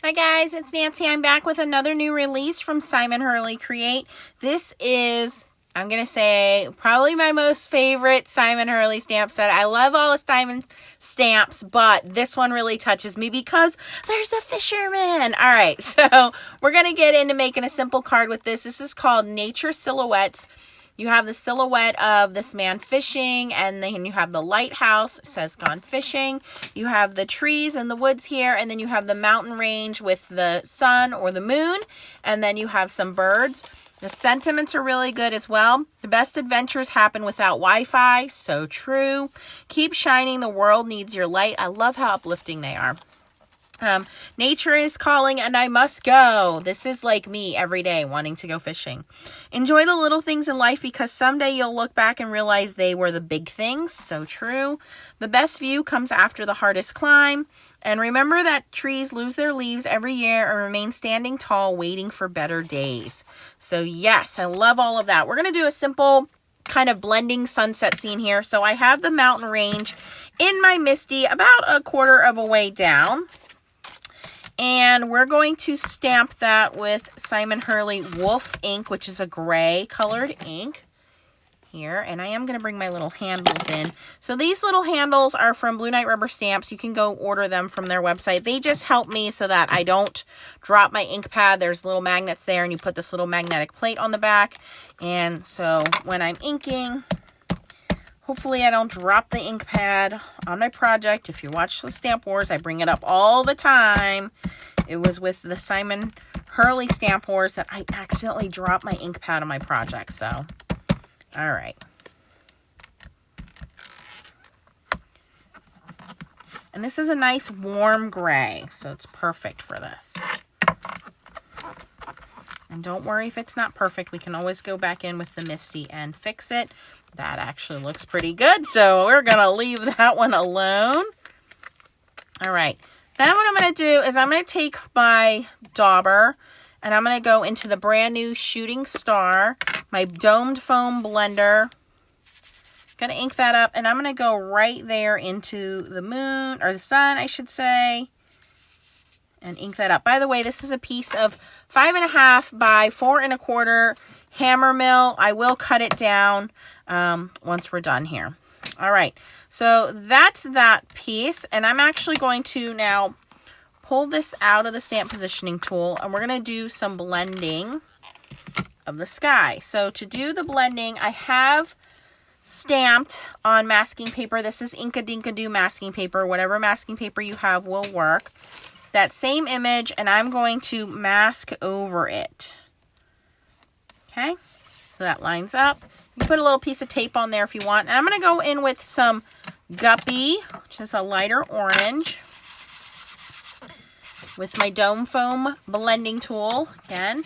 Hi guys, it's Nancy. I'm back with another new release from Simon Hurley Create. This is, I'm going to say, probably my most favorite Simon Hurley stamp set. I love all his diamond stamps, but this one really touches me because there's a fisherman. All right, so we're going to get into making a simple card with this. This is called Nature Silhouettes. You have the silhouette of this man fishing, and then you have the lighthouse, it says gone fishing. You have the trees and the woods here, and then you have the mountain range with the sun or the moon, and then you have some birds. The sentiments are really good as well. The best adventures happen without Wi-Fi, so true. Keep shining, the world needs your light. I love how uplifting they are. Nature is calling and I must go. This is like me every day wanting to go fishing. Enjoy the little things in life because someday you'll look back and realize they were the big things. So true. The best view comes after the hardest climb. And remember that trees lose their leaves every year and remain standing tall waiting for better days. So yes, I love all of that. We're going to do a simple kind of blending sunset scene here. So I have the mountain range in my Misty about a quarter of a way down. And we're going to stamp that with Simon Hurley Wolf ink, which is a gray colored ink here. And I am going to bring my little handles in. So these little handles are from Blue Night Rubber Stamps. You can go order them from their website. They just help me so that I don't drop my ink pad. There's little magnets there, and you put this little magnetic plate on the back. And so when I'm inking, hopefully I don't drop the ink pad on my project. If you watch the Stamp Wars, I bring it up all the time. It was with the Simon Hurley Stamp Wars that I accidentally dropped my ink pad on my project. So, all right. And this is a nice warm gray, so it's perfect for this. And don't worry if it's not perfect. We can always go back in with the Misty and fix it. That actually looks pretty good, so we're going to leave that one alone. All right. Then what I'm going to do is I'm going to take my dauber, and I'm going to go into the brand new Shooting Star, my domed foam blender. Going to ink that up, and I'm going to go right there into the moon, or the sun, I should say, and ink that up. By the way, this is a piece of 5.5 by 4 1/4 hammer mill. I will cut it down once we're done here. All right, so that's that piece, and I'm actually going to now pull this out of the stamp positioning tool, and we're going to do some blending of the sky. So to do the blending, I have stamped on masking paper. This is Inka Dinka Doo masking paper. Whatever masking paper you have will work. That same image, and I'm going to mask over it. Okay, so that lines up. You can put a little piece of tape on there if you want. And I'm going to go in with some Guppy, which is a lighter orange, with my Dome Foam blending tool again.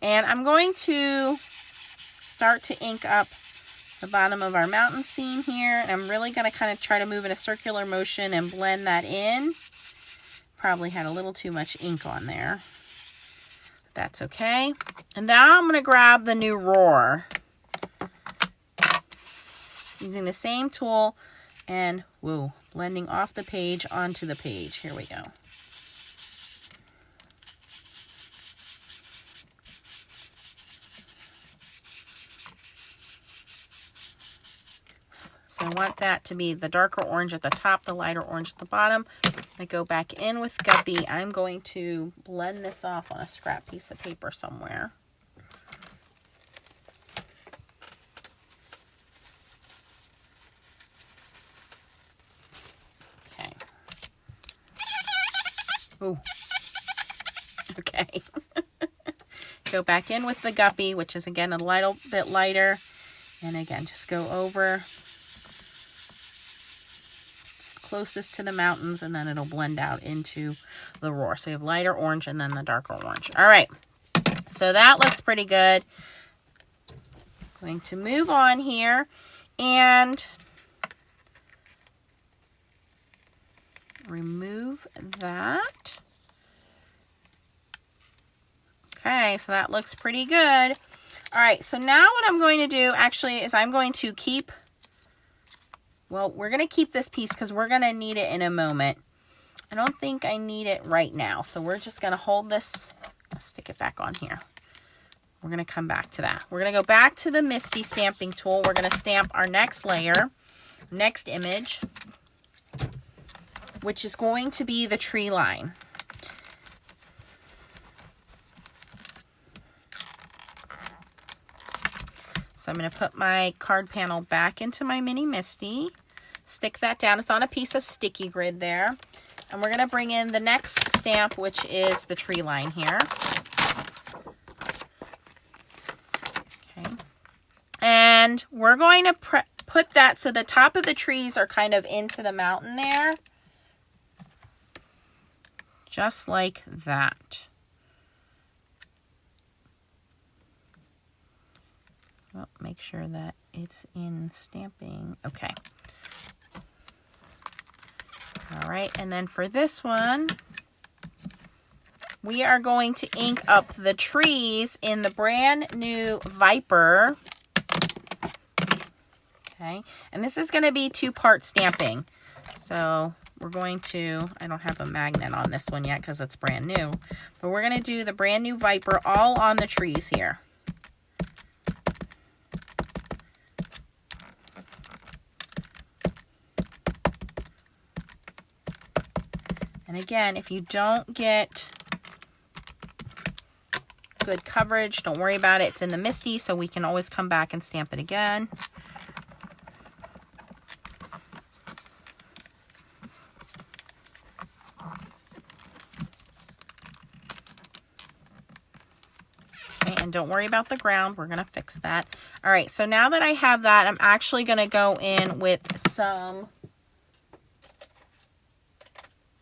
And I'm going to start to ink up the bottom of our mountain scene here. And I'm really going to kind of try to move in a circular motion and blend that in. Probably had a little too much ink on there. That's okay. And now I'm going to grab the new Roar. Using the same tool and, whoa, blending off the page onto the page. Here we go. So I want that to be the darker orange at the top, the lighter orange at the bottom. I go back in with Guppy. I'm going to blend this off on a scrap piece of paper somewhere. Okay. Ooh. Okay. Go back in with the Guppy, which is again a little bit lighter. And again, just go over closest to the mountains, and then it'll blend out into the Roar. So you have lighter orange and then the darker orange. All right, so that looks pretty good. Going to move on here and remove that. Okay, so that looks pretty good. All right, so now what I'm going to do actually is I'm going to keep, well, we're going to keep this piece because we're going to need it in a moment. I don't think I need it right now. So we're just going to hold this. Let's stick it back on here. We're going to come back to that. We're going to go back to the Misty stamping tool. We're going to stamp our next layer, next image, which is going to be the tree line. So I'm going to put my card panel back into my mini Misty, stick that down. It's on a piece of sticky grid there. And we're going to bring in the next stamp, which is the tree line here. Okay. And we're going to put that so the top of the trees are kind of into the mountain there. Just like that. Well, make sure that it's in stamping. Okay. All right, and then for this one, we are going to ink up the trees in the brand new Viper. Okay, and this is going to be 2-part stamping. So we're going to, I don't have a magnet on this one yet because it's brand new, but we're going to do the brand new Viper all on the trees here. And again, if you don't get good coverage, don't worry about it. It's in the Misty, so we can always come back and stamp it again. Okay, and don't worry about the ground. We're going to fix that. All right, so now that I have that, I'm actually going to go in with some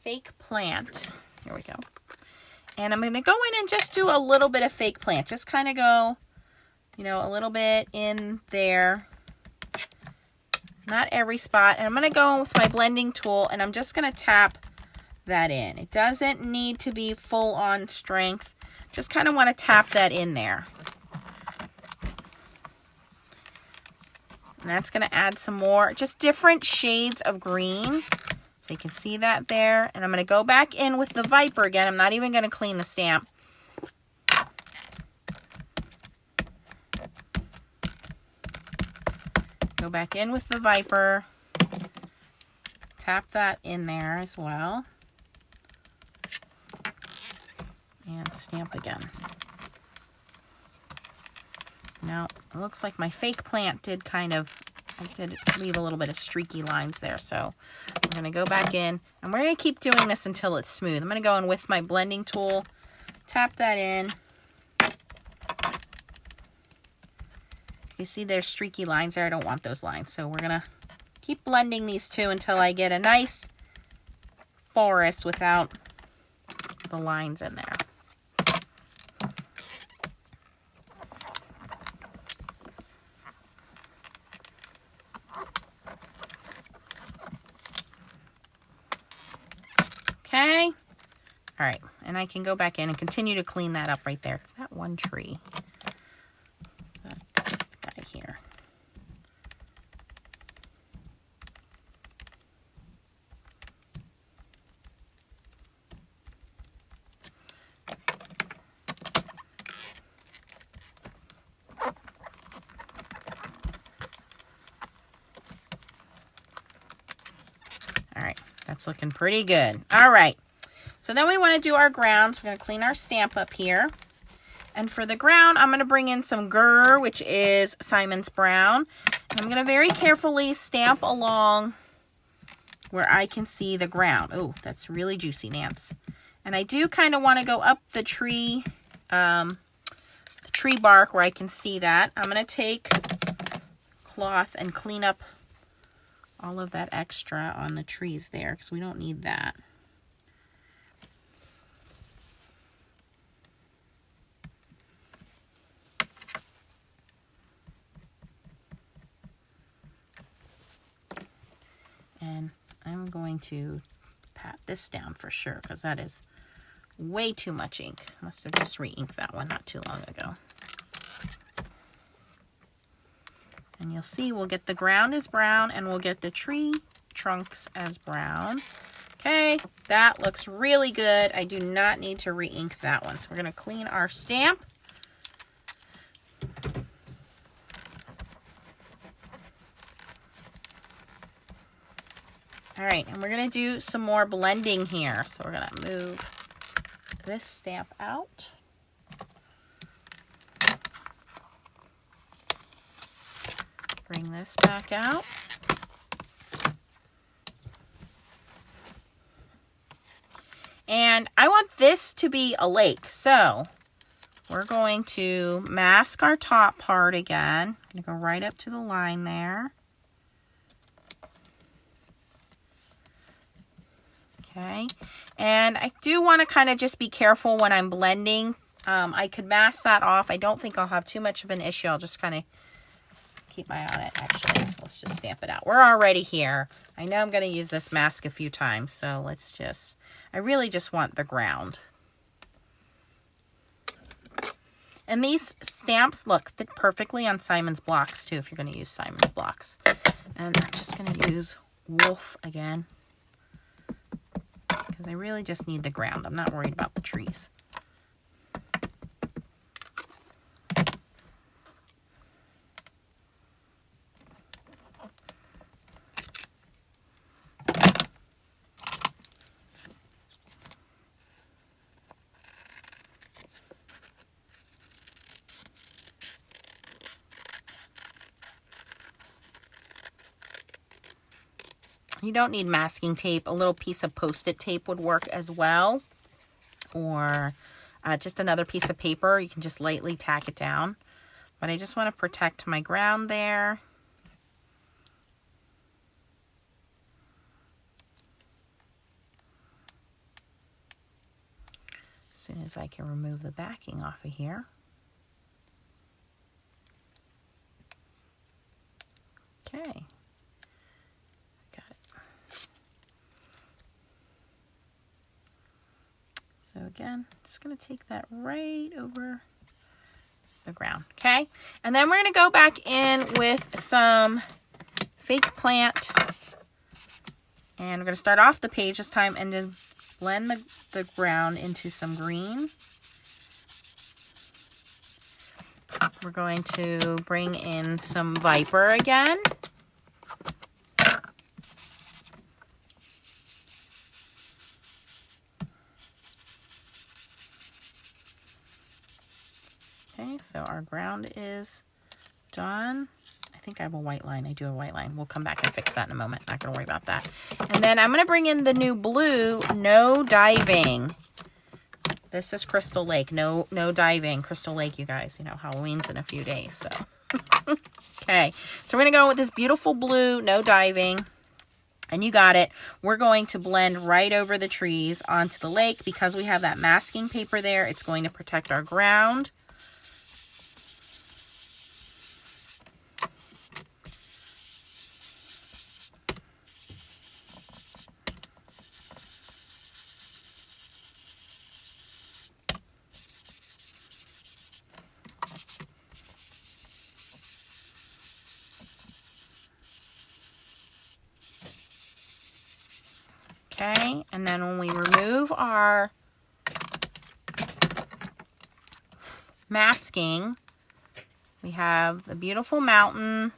fake plant. Here we go. And I'm going to go in and just do a little bit of fake plant. Just kind of go, you know, a little bit in there. Not every spot. And I'm going to go with my blending tool and I'm just going to tap that in. It doesn't need to be full on strength. Just kind of want to tap that in there. And that's going to add some more, just different shades of green. So you can see that there. And I'm going to go back in with the Viper again. I'm not even going to clean the stamp. Go back in with the Viper. Tap that in there as well. And stamp again. Now, it looks like my fake plant did kind of, I did leave a little bit of streaky lines there. So I'm going to go back in. And we're going to keep doing this until it's smooth. I'm going to go in with my blending tool. Tap that in. You see there's streaky lines there. I don't want those lines. So we're going to keep blending these two until I get a nice forest without the lines in there. Okay. All right. And I can go back in and continue to clean that up right there. It's that one tree. That's this guy here. All right. That's looking pretty good. All right. So then we want to do our ground. So we're going to clean our stamp up here. And for the ground, I'm going to bring in some Grr, which is Simon's Brown. And I'm going to very carefully stamp along where I can see the ground. Oh, that's really juicy, Nance. And I do kind of want to go up the tree bark where I can see that. I'm going to take cloth and clean up all of that extra on the trees there because we don't need that. And I'm going to pat this down for sure because that is way too much ink. Must have just re-inked that one not too long ago. And you'll see we'll get the ground as brown and we'll get the tree trunks as brown. Okay, that looks really good. I do not need to re-ink that one. So we're going to clean our stamp. All right, and we're going to do some more blending here. So we're going to move this stamp out. Bring this back out. And I want this to be a lake, so we're going to mask our top part again. I'm going to go right up to the line there. Okay, and I do want to kind of just be careful when I'm blending. I could mask that off. I don't think I'll have too much of an issue. I'll just kind of keep my eye on it. Actually, let's just stamp it out. We're already here. I know I'm going to use this mask a few times, so let's just, I really just want the ground. And these stamps, look, fit perfectly on Simon's blocks too, if you're going to use Simon's blocks. And I'm just going to use Wolf again, because I really just need the ground. I'm not worried about the trees. You don't need masking tape. A little piece of Post-it tape would work as well. Or just another piece of paper. You can just lightly tack it down. But I just want to protect my ground there. As soon as I can remove the backing off of here. Okay. So again, just going to take that right over the ground, okay? And then we're going to go back in with some fake plant. And we're going to start off the page this time and just blend the ground into some green. We're going to bring in some Viper again. Okay, so our ground is done. I think I have a white line. I do have a white line. We'll come back and fix that in a moment. Not going to worry about that. And then I'm going to bring in the new blue, No Diving. This is Crystal Lake. No diving. Crystal Lake, you guys. You know, Halloween's in a few days, so. Okay, so we're going to go with this beautiful blue, No Diving. And you got it. We're going to blend right over the trees onto the lake. Because we have that masking paper there, it's going to protect our ground. Okay, and then when we remove our masking, we have the beautiful mountain,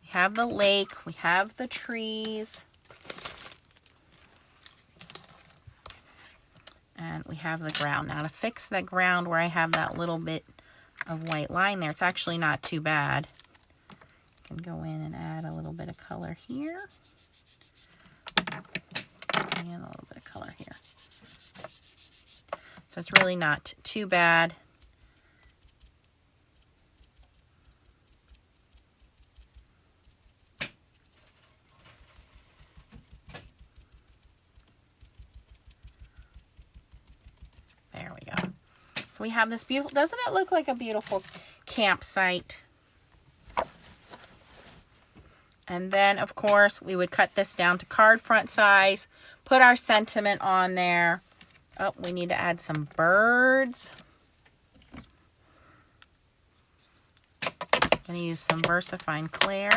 we have the lake, we have the trees, and we have the ground. Now to fix the ground where I have that little bit of white line there, it's actually not too bad. I can go in and add a little bit of color here. And a little bit of color here. So it's really not too bad. There we go. So we have this beautiful, doesn't it look like a beautiful campsite? And then, of course, we would cut this down to card front size, put our sentiment on there. Oh, we need to add some birds. I'm going to use some VersaFine Clear.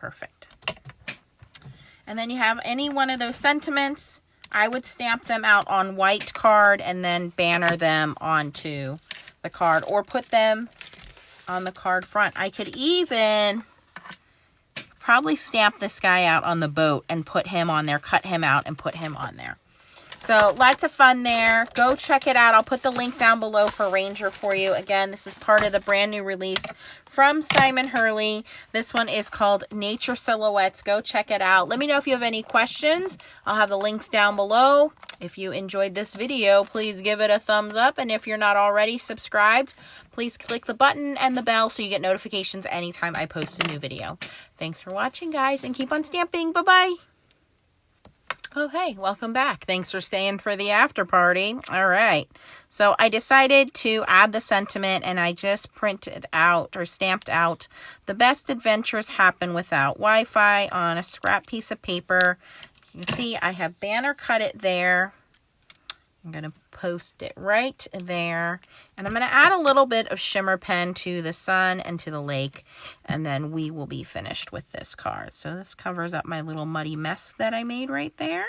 Perfect. And then you have any one of those sentiments. I would stamp them out on white card and then banner them onto the card, or put them on the card front. I could even probably stamp this guy out on the boat and put him on there, cut him out and put him on there. So lots of fun there. Go check it out. I'll put the link down below for Ranger for you. Again, this is part of the brand new release from Simon Hurley. This one is called Nature Silhouettes. Go check it out. Let me know if you have any questions. I'll have the links down below. If you enjoyed this video, please give it a thumbs up. And if you're not already subscribed, please click the button and the bell so you get notifications anytime I post a new video. Thanks for watching, guys, and keep on stamping. Bye-bye. Oh, hey, welcome back. Thanks for staying for the after party. All right. So I decided to add the sentiment, and I just printed out or stamped out "The best adventures happen without Wi-Fi" on a scrap piece of paper. You can see I have banner cut it there. I'm going to post it right there. And I'm going to add a little bit of shimmer pen to the sun and to the lake. And then we will be finished with this card. So this covers up my little muddy mess that I made right there.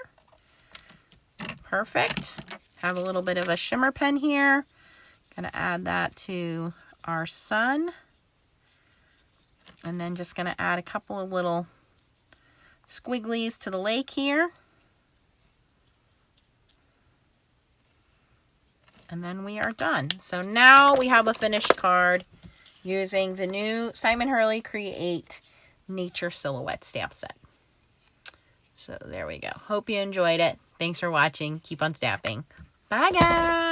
Perfect. Have a little bit of a shimmer pen here. Going to add that to our sun. And then just going to add a couple of little squigglies to the lake here. And then we are done. So now we have a finished card using the new Simon Hurley Create Nature Silhouette stamp set. So there we go. Hope you enjoyed it. Thanks for watching. Keep on stamping. Bye, guys.